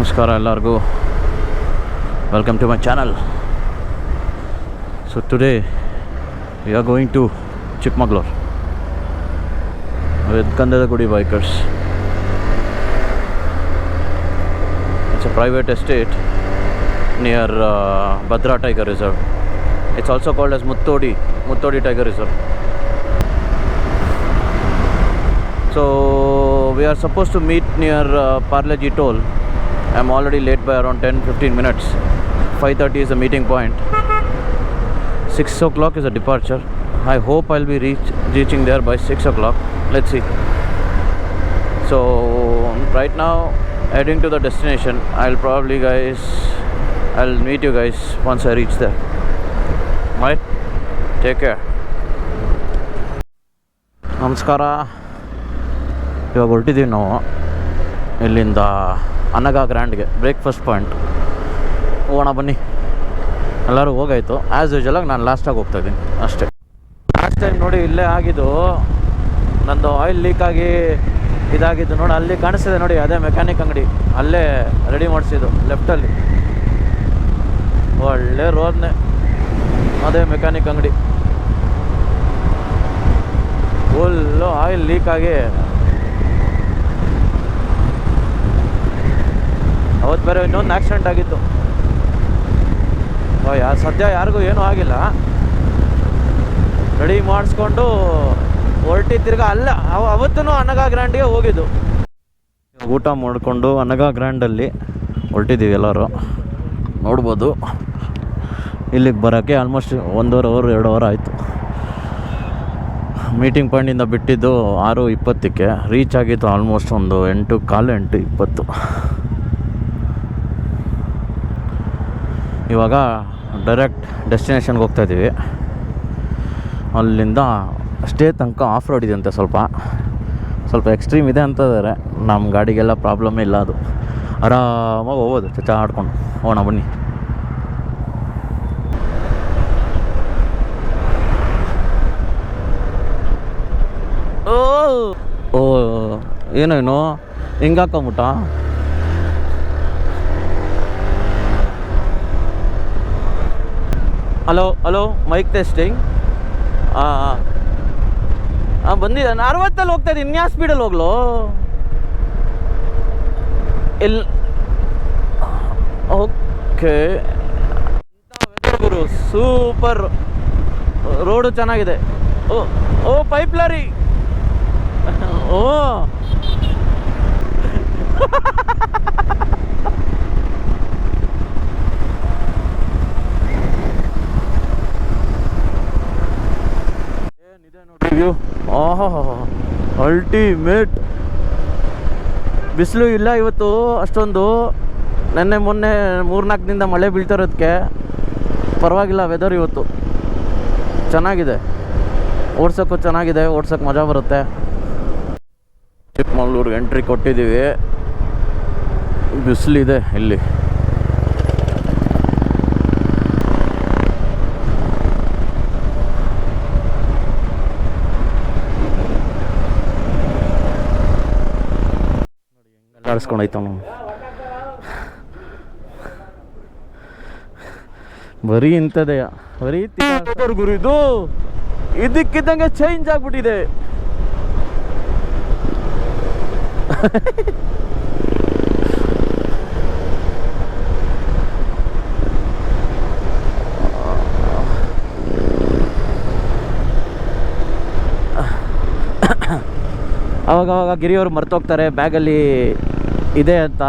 ನಮಸ್ಕಾರ ಎಲ್ಲರಿಗೂ. Welcome to my channel. So today we are going to Chikmagalur with Gandhadagudi bikers. It's a private estate near Bhadra Tiger Reserve. It's also called as Muttodi Tiger Reserve. So we are supposed to meet near Parleji Toll. I'm already late by around 10-15 minutes. 5:30 is the meeting point. 6 o'clock is a departure. I hope I'll be reaching there by 6 o'clock. Let's see. So right now heading to the destination. I'll meet you guys once I reach there. Right? Take care. ನಮಸ್ಕಾರ. ಇವಾಗ ಹೊರಟಿದ್ದೀವಿ ನಾವು ಇಲ್ಲಿಂದ ಅನಗ ಗ್ರ್ಯಾಂಡ್ಗೆ breakfast point ಹೋಗೋಣ ಬನ್ನಿ. ಎಲ್ಲರೂ ಹೋಗಾಯಿತು. As ಯೂಶಲಾಗಿ ನಾನು ಲಾಸ್ಟಾಗಿ ಹೋಗ್ತಾಯಿದ್ದೀನಿ ಅಷ್ಟೇ. Last time ನೋಡಿ ಇಲ್ಲೇ ಆಗಿದ್ದು ನಂದು ಆಯಿಲ್ ಲೀಕ್ ಆಗಿ ಇದಾಗಿದ್ದು ನೋಡಿ. ಅಲ್ಲಿ ಕಾಣಿಸ್ತಿದೆ ನೋಡಿ, ಅದೇ ಮೆಕ್ಯಾನಿಕ್ ಅಂಗಡಿ. ಅಲ್ಲೇ ರೆಡಿ ಮಾಡಿಸಿದ್ದು ಲೆಫ್ಟಲ್ಲಿ ಒಳ್ಳೆ ರೋಡ್ನೆ. ಅದೇ ಮೆಕ್ಯಾನಿಕ್ ಅಂಗಡಿ. ಫುಲ್ಲು ಆಯಿಲ್ ಲೀಕ್ ಆಗಿ ಅವತ್ತು ಬೇರೆ ಇನ್ನೊಂದು ಆಕ್ಸಿಡೆಂಟ್ ಆಗಿತ್ತು. ಸದ್ಯ ಯಾರಿಗೂ ಏನೂ ಆಗಿಲ್ಲ. ರೆಡಿ ಮಾಡಿಸ್ಕೊಂಡು ಹೊರಟಿ ತಿರ್ಗಾ ಅಲ್ಲ ಅವತ್ತೂ ಅನಗ ಗ್ರ್ಯಾಂಡ್ಗೆ ಹೋಗಿದ್ದು. ಊಟ ಮಾಡಿಕೊಂಡು ಅನಗ ಗ್ರ್ಯಾಂಡಲ್ಲಿ ಹೊರಟಿದ್ದೀವಿ ಎಲ್ಲರೂ. ನೋಡ್ಬೋದು ಇಲ್ಲಿಗೆ ಬರೋಕ್ಕೆ ಆಲ್ಮೋಸ್ಟ್ 1.5 ಅವರ್ 2 ಅವರ್ ಆಯಿತು. ಮೀಟಿಂಗ್ ಪಾಯಿಂಟಿಂದ ಬಿಟ್ಟಿದ್ದು 6:20ಕ್ಕೆ. ರೀಚ್ ಆಗಿತ್ತು ಆಲ್ಮೋಸ್ಟ್ ಒಂದು 8:15 8:20. ಇವಾಗ ಡೈರೆಕ್ಟ್ ಡೆಸ್ಟಿನೇಷನ್ಗೆ ಹೋಗ್ತಾಯಿದ್ದೀವಿ. ಅಲ್ಲಿಂದ ಸ್ಟೇ ತನಕ ಆಫ್ ರೋಡ್ ಇದೆ ಅಂತೆ. ಸ್ವಲ್ಪ ಎಕ್ಸ್ಟ್ರೀಮ್ ಇದೆ ಅಂತಿದ್ದಾರೆ. ನಮ್ಮ ಗಾಡಿಗೆಲ್ಲ ಪ್ರಾಬ್ಲಮ್ಮೇ ಇಲ್ಲ. ಅದು ಆರಾಮಾಗಿ ಹೋಗೋದು ಚಚಾ ಆಡ್ಕೊಂಡು. ಹೋಗೋಣ ಬನ್ನಿ. ಓ ಏನೇನು ಹಿಂಗಾಕೊಂಬಿಟ್ಟ. Hello mic testing. ಬಂದಿದ್ದೆ. ನಾನು 60 ಹೋಗ್ತಾ ಇದ್ದೀನಿ. ಇನ್ಯಾ ಸ್ಪೀಡಲ್ಲಿ ಹೋಗ್ಲು ಇಲ್ಲಿ. ಓಕೆ ಗುರು, ಸೂಪರ್. ರೋಡು ಚೆನ್ನಾಗಿದೆ. ಓ ಪೈಪ್ ಲಾರಿ. ಓ ವ್ಯೂ. ಅಲ್ಟಿಮೇಟ್. ಬಿಸಿಲು ಇಲ್ಲ ಇವತ್ತು ಅಷ್ಟೊಂದು. ಮೊನ್ನೆ 3-4 ದಿನದಿಂದ ಮಳೆ ಬೀಳ್ತಾ ಇರೋದಕ್ಕೆ ಪರವಾಗಿಲ್ಲ ವೆದರ್. ಇವತ್ತು ಚೆನ್ನಾಗಿದೆ, ಓಡ್ಸೋಕ್ಕೂ ಚೆನ್ನಾಗಿದೆ, ಓಡ್ಸೋಕ್ಕೆ ಮಜಾ ಬರುತ್ತೆ. ಚಿಕ್ಕಮಗಳೂರಿಗೆ ಎಂಟ್ರಿ ಕೊಟ್ಟಿದ್ದೀವಿ. ಬಿಸಿಲಿದೆ ಇಲ್ಲಿ. ಆಡಿಸ್ಕೊಂಡೈತವ ಬರೀ ಇಂಥದೆಯಾ, ಬರೀ ಗುರು. ಇದು ಇದಕ್ಕಿದ್ದಂಗೆ ಚೇಂಜ್ ಆಗ್ಬಿಟ್ಟಿದೆ. ಅವಾಗವಾಗ ಗಿರಿಯವರು ಮರ್ತೋಗ್ತಾರೆ ಬ್ಯಾಗಲ್ಲಿ ಇದೆ ಅಂತ.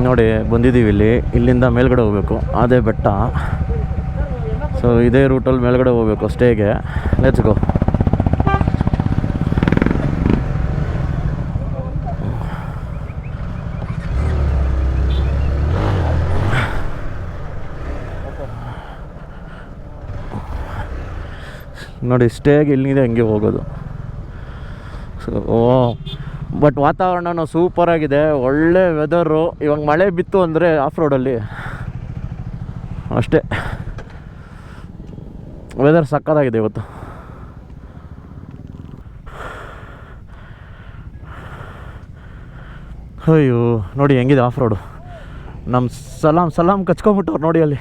ನೋಡಿ ಬಂದಿದ್ದೀವಿ ಇಲ್ಲಿ. ಇಲ್ಲಿಂದ ಮೇಲ್ಗಡೆ ಹೋಗ್ಬೇಕು, ಅದೇ ಬೆಟ್ಟ. ಸೊ ಇದೇ ರೂಟಲ್ಲಿ ಮೇಲ್ಗಡೆ ಹೋಗ್ಬೇಕು ಸ್ಟೇಗೆ. Let's go. ನೋಡಿ ಸ್ಟೇಗೆ ಇಲ್ಲಿದೆ, ಹಂಗೆ ಹೋಗೋದು. ಸೊ ಬಟ್ ವಾತಾವರಣನೂ ಸೂಪರಾಗಿದೆ, ಒಳ್ಳೆ ವೆದರು. ಇವಾಗ ಮಳೆ ಬಿತ್ತು ಅಂದರೆ ಆಫ್ ರೋಡಲ್ಲಿ ಅಷ್ಟೇ. ವೆದರ್ ಸಕ್ಕತ್ತಾಗಿದೆ ಇವತ್ತು. ಅಯ್ಯೋ ನೋಡಿ ಹೆಂಗಿದೆ ಆಫ್ ರೋಡು. ನಮ್ಮ ಸಲಾಮ್ ಕಚ್ಕೊಂಬಿಟ್ಟವ್ರು ನೋಡಿ ಅಲ್ಲಿ.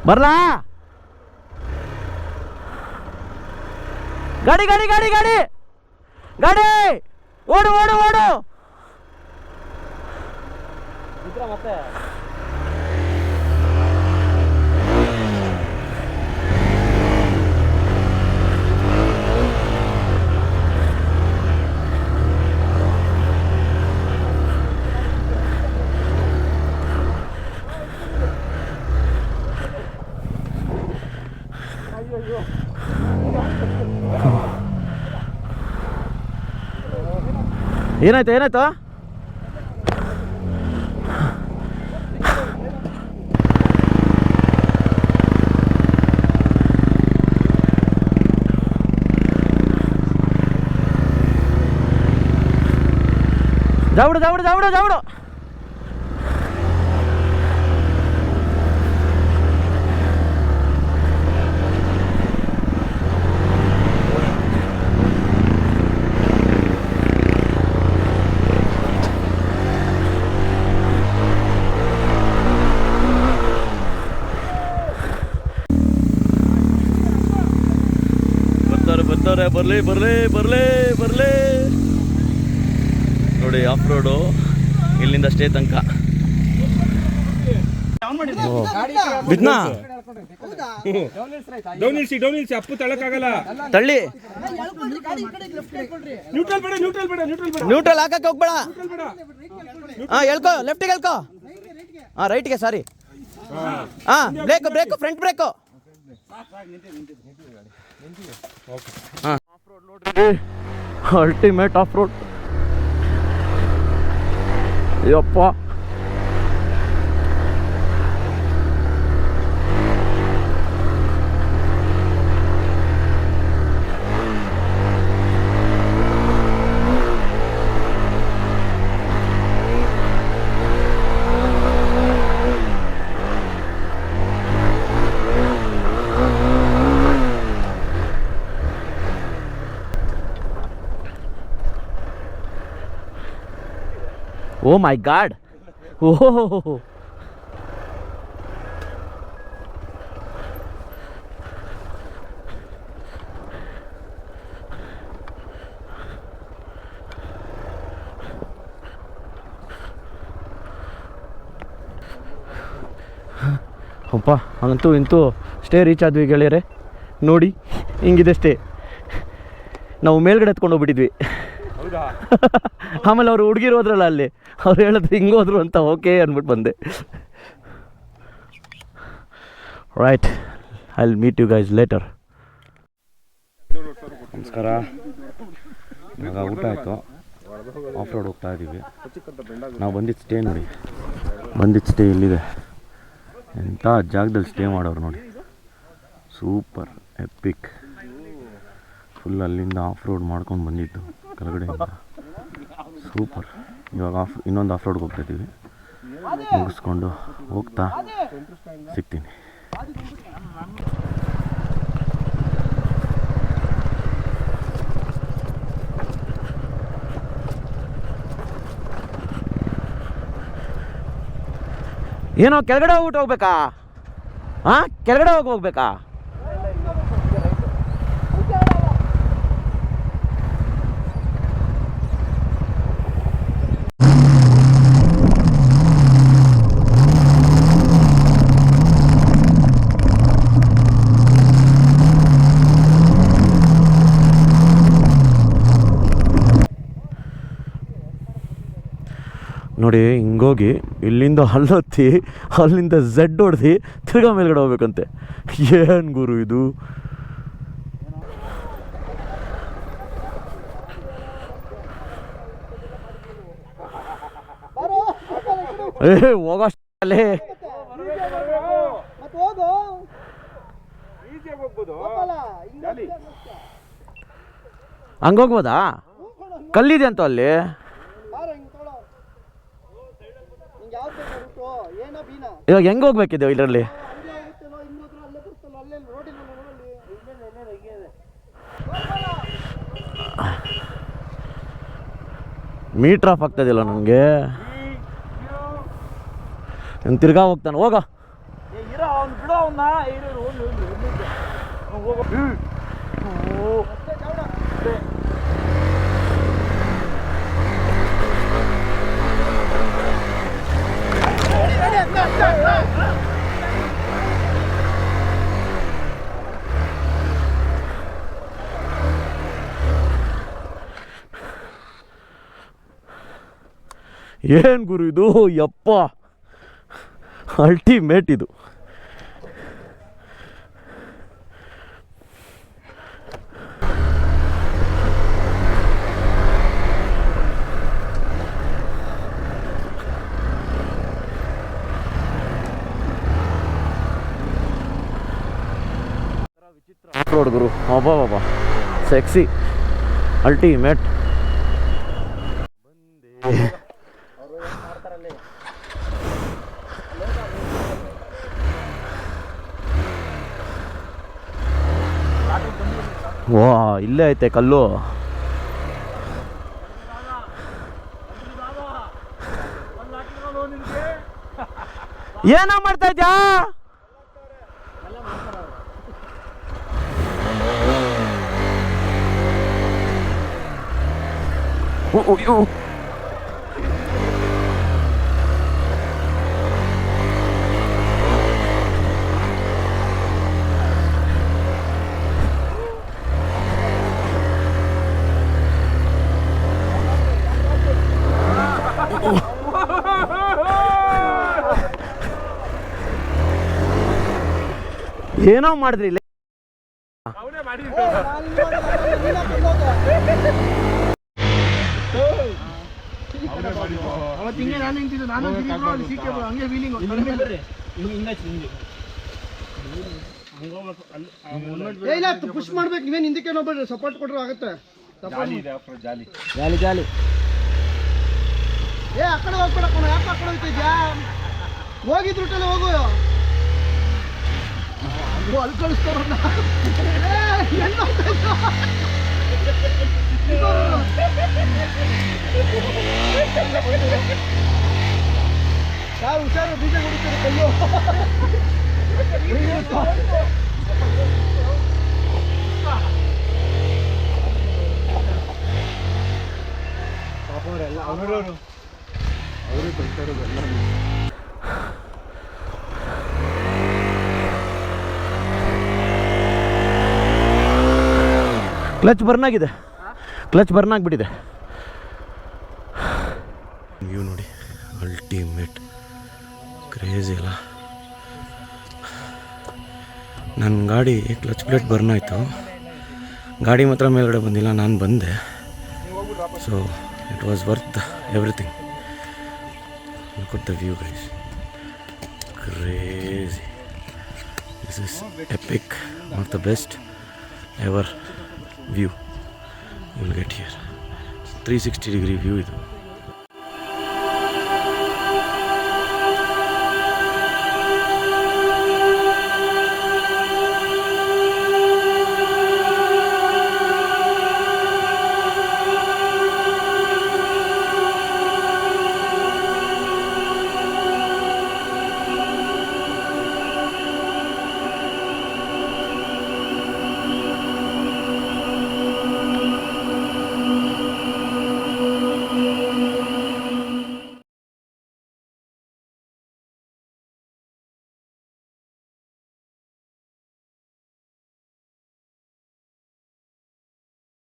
ಬರ್ಲಾ ಗಾಡಿ ಗಾಡಿ ಗಾಡಿ ಗಾಡಿ ಗಾಡಿ ಓಡು ಓಡು ಓಡು. ಮತ್ತೆ ಏನಾಯ್ತು ಏನಾಯ್ತು? ಜಾವಡು ಜಾವಡು ಜಾವಡು ಜಾವಡು. ಬರ್ಲಿ ಬರ್ಲಿ ಬರ್ಲಿ ಬರ್ಲಿ ನೋಡಿ ಆಫ್ ರೋಡು ಇಲ್ಲಿಂದ ಸ್ಟೇ ತನಕ. ಬಿದ್ನಾ ಅಪ್ಪು ತಳಕಾಗಲ್ಲ. ತಳ್ಳಿ ನ್ಯೂಟ್ರಲ್ ಹಾಕಕ್ಕೆ ಹೋಗ್ಬೇಡ. ಹಾಂ ಹೇಳ್ಕೊ, ಲೆಫ್ಟಿಗೆ ಹೇಳ್ಕೊ. ಹಾಂ ರೈಟ್ಗೆ ಸಾರಿ. ಹಾಂ ಬ್ರೇಕು ಬ್ರೇಕು ಫ್ರಂಟ್ ಬ್ರೇಕು. ಹಾಂ ಆಫ್ ರೋಡ್ ನೋಡ್ರಿ, ಅಲ್ಟಿಮೇಟ್ ಆಫ್ ರೋಡ್. ಯಪ್ಪ ಓ ಮೈ ಗಾಡ್. ಓಹೋ ಅಪ್ಪ, ಅಂತೂ ಇಂತೂ ಸ್ಟೇ ರೀಚ್ ಆದ್ವಿ ಗೆಳೆಯರೆ. ನೋಡಿ ಹಿಂಗಿದೆ ಸ್ಟೇ. ನಾವು ಮೇಲ್ಗಡೆ ಎತ್ಕೊಂಡು ಹೋಗ್ಬಿಟ್ಟಿದ್ವಿ. ಆಮೇಲೆ ಅವರು ಹುಡುಗಿರು ಹೋದ್ರಲ್ಲ ಅಲ್ಲಿ, ಅವ್ರು ಹೇಳಿದ್ರು ಹಿಂಗೆ ಹೋದ್ರು ಅಂತ. ಓಕೆ ಅಂದ್ಬಿಟ್ಟು ಬಂದೆ. Right, I will meet you guys later. ನಮಸ್ಕಾರ. ಇವಾಗ ಊಟ ಆಯಿತು, ಆಫ್ ರೋಡ್ ಹೋಗ್ತಾ ಇದ್ದೀವಿ. ನಾವು ಬಂದಿದ್ದು ಸ್ಟೇ ನೋಡಿ, ಬಂದಿದ್ದು ಸ್ಟೇ ಇಲ್ಲಿದೆ. ಎಂಥ ಜಾಗದಲ್ಲಿ ಸ್ಟೇ ಮಾಡೋರು ನೋಡಿ, ಸೂಪರ್ ಎಪಿಕ್. ಫುಲ್ ಅಲ್ಲಿಂದ ಆಫ್ ರೋಡ್ ಮಾಡ್ಕೊಂಡು ಬಂದಿದ್ದು ಕೆಳಗಡೆಯಿಂದ. ಸೂಪರ್. ಇವಾಗ ಇನ್ನೊಂದು ಆಫ್ ರೋಡ್ಗೆ ಹೋಗ್ತಾಯಿದ್ದೀವಿ. ಮುಗಿಸ್ಕೊಂಡು ಹೋಗ್ತಾ ಸಿಗ್ತೀನಿ. ಏನೋ ಕೆಳಗಡೆ ಹೋಗ್ಬಿಟ್ಟು ಹೋಗ್ಬೇಕಾ? ಹಾಂ, ಕೆಳಗಡೆ ಹೋಗ್ಬೇಕಾ? ನೋಡಿ ಹಿಂಗೋಗಿ ಇಲ್ಲಿಂದ ಹಲ್ಲತ್ತಿ ಅಲ್ಲಿಂದ ಝೆಡ್ ಹೊಡೆದು ತಿರ್ಗಾ ಮೇಲ್ಗಡೆ ಹೋಗ್ಬೇಕಂತೆ. ಏನು ಗುರು ಇದು? ಹೋಗೋಷ್ಟೇ ಹಂಗೋಗ್ಬೋದಾ? ಕಲ್ಲಿದೆ ಅಂತ ಅಲ್ಲಿ. ಇವಾಗ ಹೆಂಗೆ ಹೋಗ್ಬೇಕಿದೆ ಇದರಲ್ಲಿ? ಮೀಟ್ರ್ ಆಫ್ ಆಗ್ತದಿಲ್ಲ ನನಗೆ. ತಿರ್ಗಾ ಹೋಗ್ತಾನೆ. ಹೋಗ ಏನು ಗುರು ಇದು? ಯಪ್ಪ, ಅಲ್ಟಿಮೇಟ್ ಇದು. ರೋಡ್ ಗುರು, ಅಬ್ಬಾ ಸೆಕ್ಸಿ, ಅಲ್ಟಿಮೇಟ್. ವಾ, ಇಲ್ಲೇ ಐತೆ ಕಲ್ಲು. ಏನ ಮಾಡ್ತಾ ಇದ್ಯಾ? ಏನೋ ಮಾಡಿದ್ರಿ ಇಲ್ಲ? ಪುಷ್ ಮಾಡ್ಬೇಕು. ನೀವೇನು ಹಿಂದಕ್ಕೆ ನೋಡ್ಬೇಡ್ರಿ, ಸಪೋರ್ಟ್ ಕೊಟ್ರು ಆಗುತ್ತೆ. ಜಾಲಿ ಜಾಲಿ. ಏ ಆ ಕಡೆ ಹೋಗ್ಬೇಡ, ಯಾಕೆ ಆ ಕಡೆ ಹೋಗ್ತಿದ್ಯಾ? ಹೋಗಿದ್ ರೂಟಲ್ಲಿ ಹೋಗು. ಅಲ್ಲಿ ಕಳಿಸ್ತಾರಲ್ಲ. ಯಾರು ಹುಷಾರು, ಬೀಜ ಹೊಡಿತಾರೆ ಕಲ್ಲು. ಅವರು ಕಳಿಸ್ತಾರೋದೆಲ್ಲ. ಕ್ಲಚ್ ಬರ್ನ್ ಆಗಿದೆ, ಕ್ಲಚ್ ಬರ್ನ್ ಆಗಿಬಿಟ್ಟಿದೆ. ವ್ಯೂ ನೋಡಿ, ಅಲ್ಟಿಮೇಟ್, ಕ್ರೇಜಿ ಅಲ್ಲ. ನನ್ನ ಗಾಡಿ ಕ್ಲಚ್ ಪ್ಲೇಟ್ ಬರ್ನ್ ಆಯಿತು, ಗಾಡಿ ಮಾತ್ರ ಮೇಲ್ಗಡೆ ಬಂದಿಲ್ಲ, ನಾನು ಬಂದೆ. So it was worth everything. Look at the view guys, crazy. This is EPIC, one of the best ever view you will get here. 360 degree view ಇದು.